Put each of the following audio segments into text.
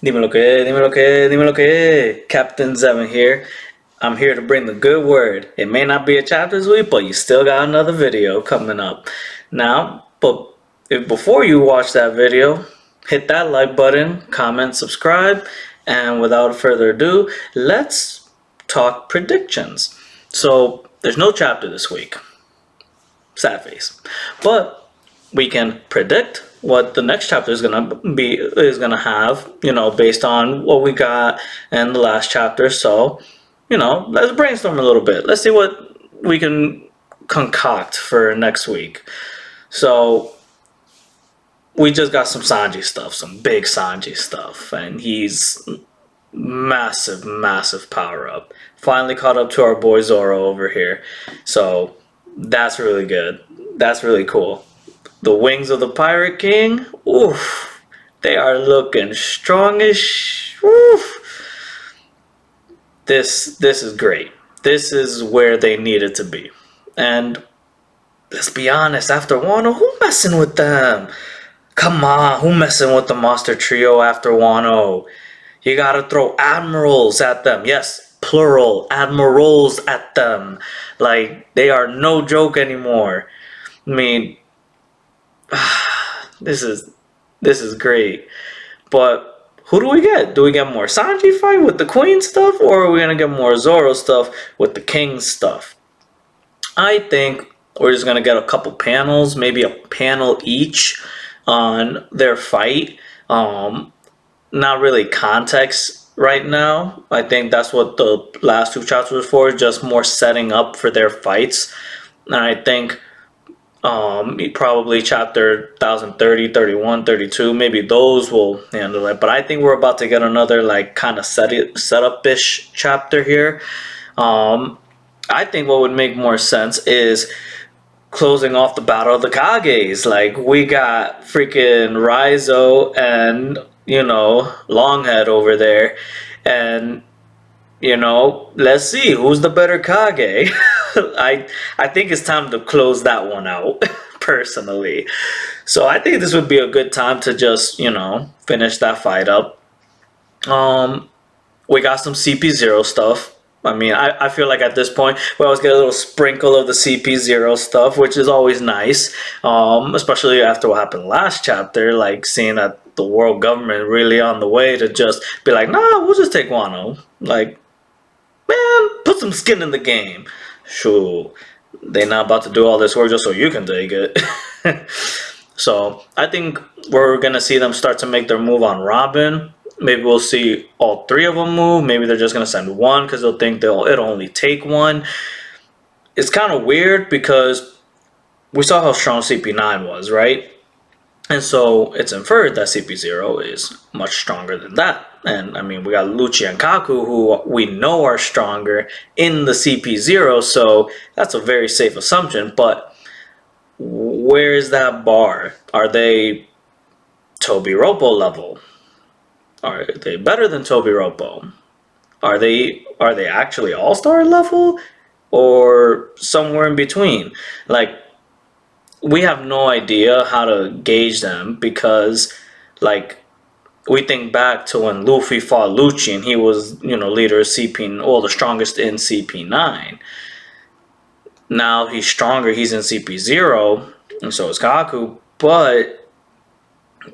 Dime lo que. Captain Zevin here. I'm here to bring the good word. It may not be a chapter this week, but you still got another video coming up. Now, but before you watch that video, hit that like button, comment, subscribe, and without further ado, let's talk predictions. So, there's no chapter this week. Sad face. But we can predict what the next chapter is gonna have, based on what we got in the last chapter. So, let's brainstorm a little bit. Let's see what we can concoct for next week. So we just got some Sanji stuff, some big Sanji stuff, and he's massive power up. Finally caught up to our boy Zoro over here. So that's really good. That's really cool. The wings of the Pirate King, oof, they are looking strongish. Oof. This is great. This is where they needed to be. And let's be honest, after Wano, who messing with them? Come on, who messing with the Monster Trio after Wano? You gotta throw admirals at them. Yes, plural, admirals at them. Like, they are no joke anymore. I mean, this is great. But who do we get? Do we get more Sanji fight with the Queen stuff, or are we gonna get more Zoro stuff with the King stuff? I think we're just gonna get a couple panels, maybe a panel each on their fight. Not really context right now. I think that's what the last two chapters were for, just more setting up for their fights. And I think probably chapter 1030, 31, 32, maybe those will handle it. But I think we're about to get another like kind of setup-ish chapter here. I think what would make more sense is closing off the Battle of the Kages. Like, we got freaking Raizo and, Longhead over there. And, let's see who's the better Kage. I think it's time to close that one out, personally. So I think this would be a good time to just, finish that fight up. We got some CP0 stuff. I mean, I feel like at this point, we always get a little sprinkle of the CP0 stuff, which is always nice, especially after what happened last chapter, like seeing that the world government really on the way to just be like, nah, we'll just take Wano. Like, man, put some skin in the game. Sure, they're not about to do all this work just so you can take it. So I think we're going to see them start to make their move on Robin. Maybe we'll see all three of them move. Maybe they're just going to send one because they'll think it'll only take one. It's kind of weird because we saw how strong CP9 was, right? And so it's inferred that CP0 is much stronger than that. And I mean, we got Lucci and Kaku, who we know are stronger in the CP0, so that's a very safe assumption. But where is that bar? Are they Tobiropo level? Are they better than Tobiropo? Are they actually all-star level? Or somewhere in between? Like, we have no idea how to gauge them because, like, we think back to when Luffy fought Lucci and he was, leader of CP, the strongest in CP9. Now he's stronger, he's in CP0, and so is Kaku, but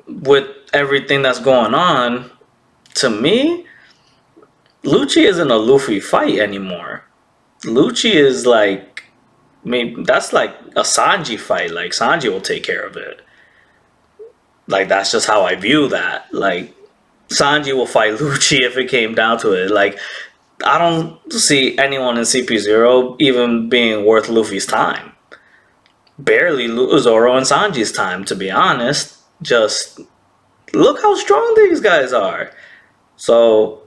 with everything that's going on, to me, Lucci isn't a Luffy fight anymore. Lucci is like, maybe that's like a Sanji fight. Like, Sanji will take care of it. Like, that's just how I view that. Like, Sanji will fight Lucci if it came down to it. Like, I don't see anyone in CP0 even being worth Luffy's time. Barely Zoro and Sanji's time, to be honest. Just look how strong these guys are. So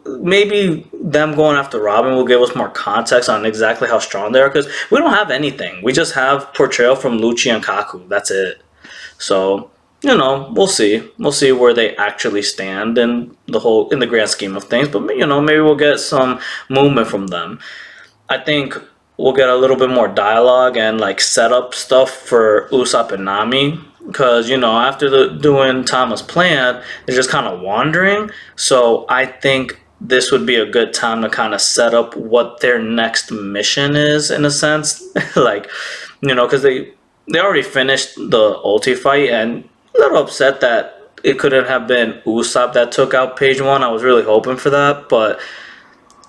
maybe them going after Robin will give us more context on exactly how strong they are, because we don't have anything. We just have portrayal from Lucci and Kaku. That's it. So, we'll see. We'll see where they actually stand in the grand scheme of things. But, maybe we'll get some movement from them. I think we'll get a little bit more dialogue and like setup stuff for Usopp and Nami because after the doing Thomas Plant, they're just kind of wandering. So I think this would be a good time to kind of set up what their next mission is in a sense, like because they already finished the ulti fight, and a little upset that it couldn't have been Usopp that took out Page One. I was really hoping for that, but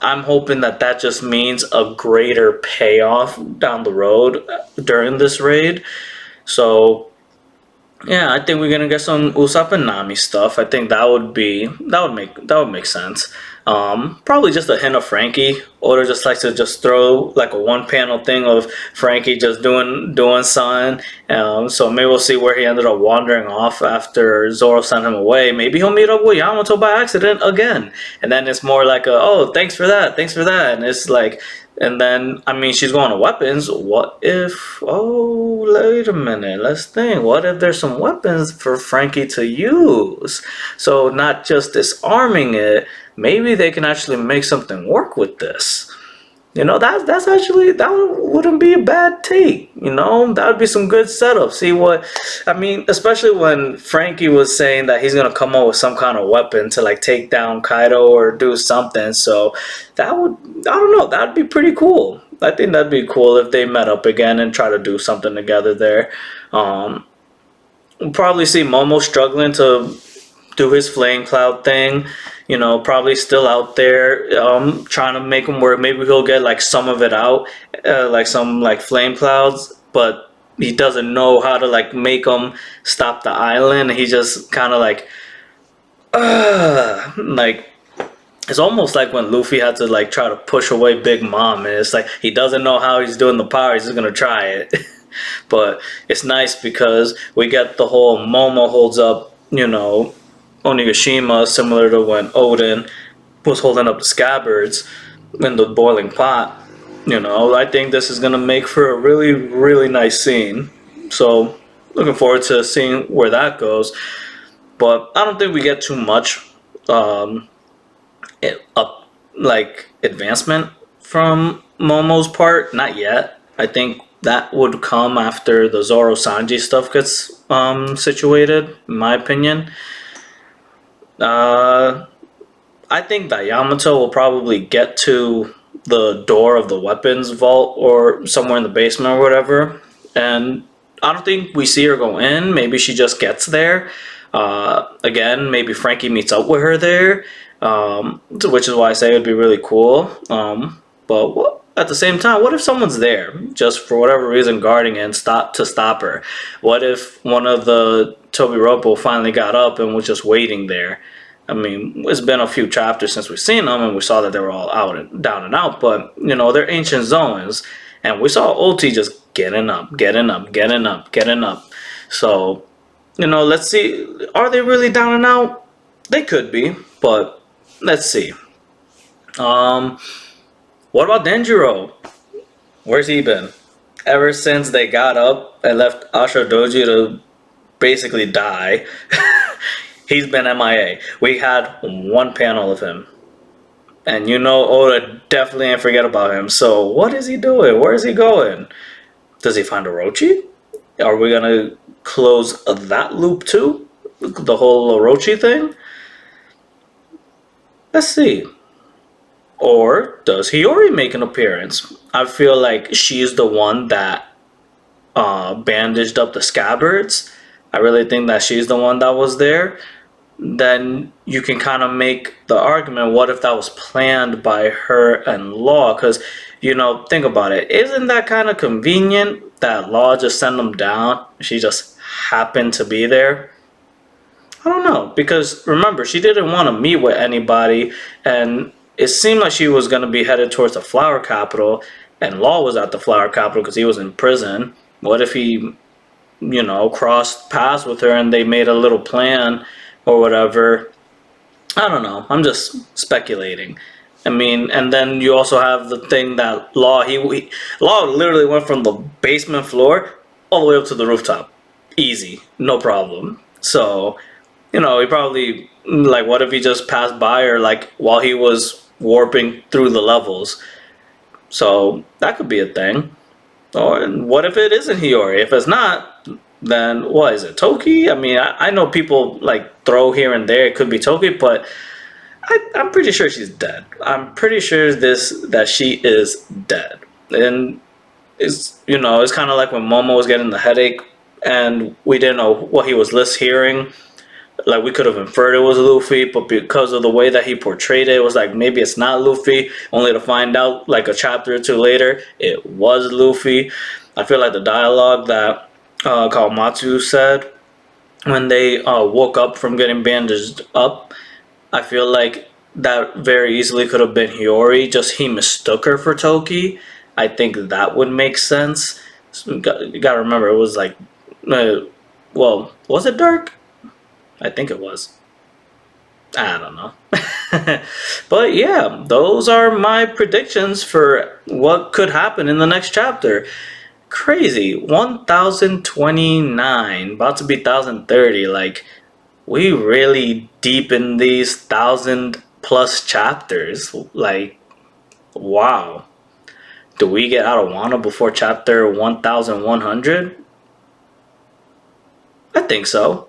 I'm hoping that that just means a greater payoff down the road during this raid. So yeah, I think we're gonna get some Usopp and Nami stuff. I think that would make sense. Probably just a hint of Frankie. Oda just likes to just throw like a one panel thing of Frankie just doing something. So maybe we'll see where he ended up wandering off after Zoro sent him away. Maybe he'll meet up with Yamato by accident again, and then it's more like oh, thanks for that, and it's like. And then, I mean, she's going to weapons. What if, oh, wait a minute, let's think. What if there's some weapons for Frankie to use? So, not just disarming it, maybe they can actually make something work with this. That's actually, that wouldn't be a bad take. That would be some good setup. See what, I mean, especially when Frankie was saying that he's gonna come up with some kind of weapon to like take down Kaido or do something. So I don't know, that'd be pretty cool. I think that'd be cool if they met up again and try to do something together there. We'll probably see Momo struggling to do his flame cloud thing. Probably still out there trying to make him work. Maybe he'll get like some of it out, like some like flame clouds, but he doesn't know how to like make them stop the island. He just kind of like it's almost like when Luffy had to like try to push away Big Mom, and it's like he doesn't know how he's doing the power. He's just gonna try it. But it's nice because we get the whole Momo holds up, Onigashima, similar to when Odin was holding up the scabbards in the boiling pot. I think this is gonna make for a really, really nice scene. So looking forward to seeing where that goes. But I don't think we get too much advancement from Momo's part. Not yet. I think that would come after the Zoro Sanji stuff gets situated, in my opinion. I think that Yamato will probably get to the door of the weapons vault or somewhere in the basement or whatever. And I don't think we see her go in. Maybe she just gets there. Again, maybe Frankie meets up with her there, which is why I say it would be really cool. But at the same time, what if someone's there just for whatever reason guarding it and stop her? What if one of the Tobiropo finally got up and was just waiting there? I mean, it's been a few chapters since we've seen them, and we saw that they were all out and down and out. But they're ancient zones, and we saw Oti just getting up. So, let's see. Are they really down and out? They could be, but let's see. What about Denjiro? Where's he been? Ever since they got up and left Ashura Doji to basically die, he's been MIA. We had one panel of him. And Oda definitely ain't forget about him. So what is he doing? Where is he going? Does he find Orochi? Are we going to close that loop too? The whole Orochi thing? Let's see. Or does Hiyori make an appearance? I feel like she's the one that bandaged up the scabbards. I really think that she's the one that was there. Then you can kind of make the argument, what if that was planned by her and Law? Because, think about it. Isn't that kind of convenient that Law just sent them down? She just happened to be there? I don't know. Because, remember, she didn't want to meet with anybody, and it seemed like she was going to be headed towards the Flower Capital, and Law was at the Flower Capital because he was in prison. What if he, crossed paths with her and they made a little plan or whatever? I don't know. I'm just speculating. I mean, and then you also have the thing that Law literally went from the basement floor all the way up to the rooftop. Easy. No problem. So, he probably, what if he just passed by her, while he was warping through the levels? So, that could be a thing. Or what if it isn't Hiyori? If it's not, then what is it? Toki? I mean, I know people like throw here and there. It could be Toki, but I'm pretty sure she's dead. I'm pretty sure that she is dead. And it's kind of like when Momo was getting the headache, and we didn't know what he was list hearing. Like we could have inferred it was Luffy, but because of the way that he portrayed it, it was like maybe it's not Luffy. Only to find out like a chapter or two later, it was Luffy. I feel like the dialogue that Kawamatsu said when they woke up from getting bandaged up, I feel like that very easily could have been Hiyori. Just he mistook her for Toki. I think that would make sense. So you gotta remember, it was like, well, was it dark? I think it was. I don't know. But yeah, those are my predictions for what could happen in the next chapter. Crazy. 1029, about to be 1030. Like, we really deep in these 1,000+ chapters. Like, wow. Do we get out of Wano before chapter 1100? I think so.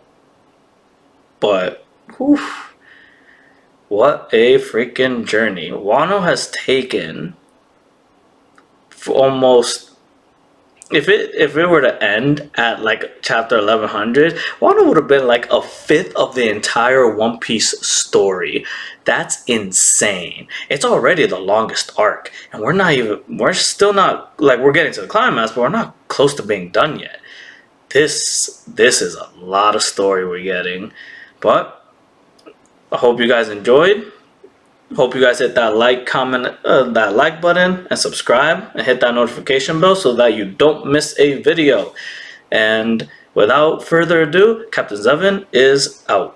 But, whew, what a freaking journey. Wano has taken almost, if it were to end at like chapter 1100, Wano would have been like a fifth of the entire One Piece story. That's insane. It's already the longest arc, and we're still not, like, we're getting to the climax, but we're not close to being done yet. This is a lot of story we're getting. But I hope you guys enjoyed. Hope you guys hit that like, comment, that like button, and subscribe, and hit that notification bell so that you don't miss a video. And without further ado, Captain Zevin is out.